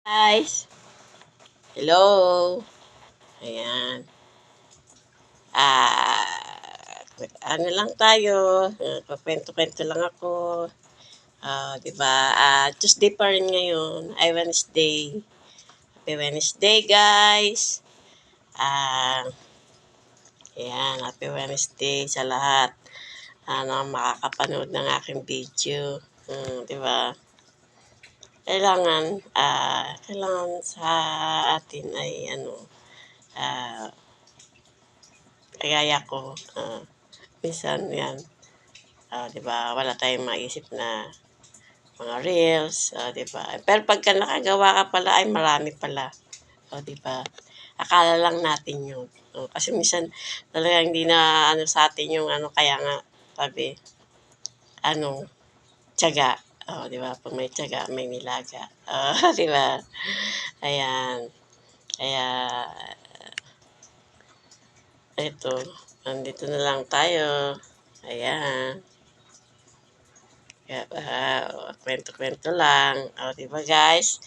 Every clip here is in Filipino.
Guys, hello. Ayan. Ano lang tayo, kukwento-kwento lang ako. 'Di ba? Tuesday pa rin ngayon, ay Wednesday. Happy Wednesday, guys. Ah, ayan, happy Wednesday sa lahat. Makakapanood ng aking video. 'Di ba? Kailangan sa atin ay ah, kagaya ko, minsan 'yan, 'di ba, wala tayong maisip na mga reels, 'di ba? Pero pagka nakagawa ka pala ay marami pala, 'di ba? Akala lang natin 'yun. Kasi minsan talagang hindi na sa atin yung kaya nga sabi, ano, tiyaga. 'Di ba? Pag may tiyaga, may nilaga. 'Di ba? Ayan. Kaya eto, nandito na lang tayo. Ayan. Kaya, kwento-kwento lang. 'Di ba guys?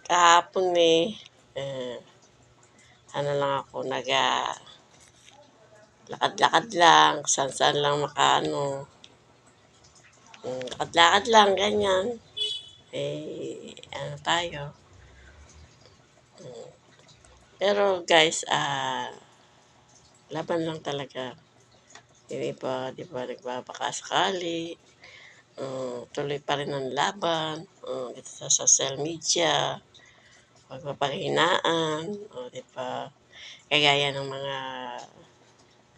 Kahapon eh, lang ako, lakad-lakad lang, saan-saan lang lakad-lakad lang, ganyan. Tayo. Pero guys, laban lang talaga. Yung iba, di ba, nagbabaka sakali. Tuloy pa rin ang laban dito sa social media, pagpapanghinaan, di ba? Kagaya ng mga,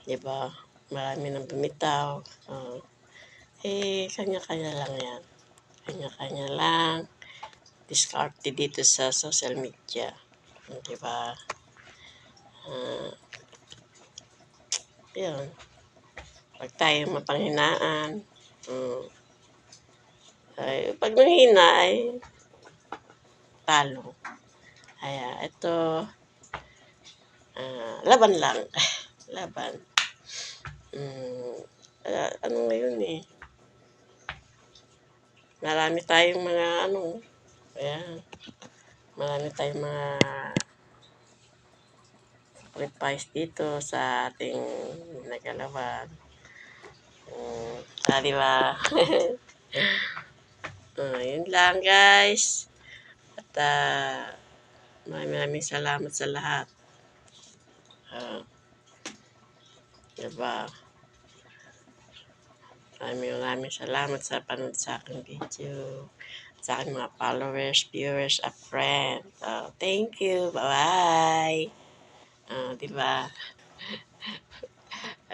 di ba, marami nang bumitaw. Kanya-kanya lang yan. Kanya-kanya lang. Diskarte dito sa social media. Di ba? Yun. Pag tayo mapanghinaan, pag nanghina ay talo. Ito, laban lang. Laban. Ano ngayon marami tayong mga marami tayong mga sacrifice dito sa ating nagalawan. Di ba? Yun lang guys. At maraming salamat sa lahat. Diba? Maraming salamat sa panood sa aking video. Sa aking mga followers, viewers, at friends. Thank you. Bye-bye. Diba?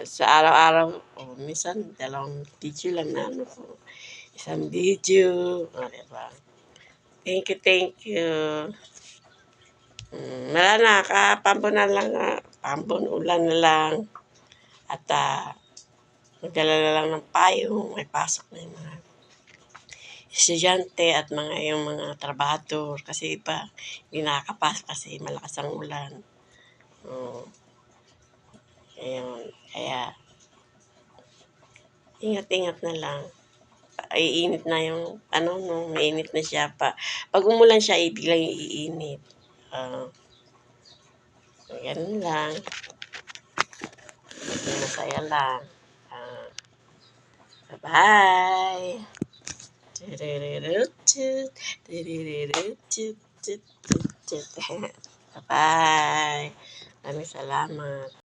Sa araw-araw, minsan dalawang video lang na isang video. Diba? Thank you. Wala na, kapambon na lang, pambon ulan na lang. At magdala na lang ng payong, may pasok na yung mga estudyante at yung mga trabahador. Kasi iba, hindi nakakapasok kasi malakas ang ulan. Ayun, kaya ingat-ingat na lang. Iinit na yung, mainit na siya pa. Pag umulan siya, biglang iinit. Ganun lang. Masaya lang. Bye-bye. Bye-bye. Maraming salamat.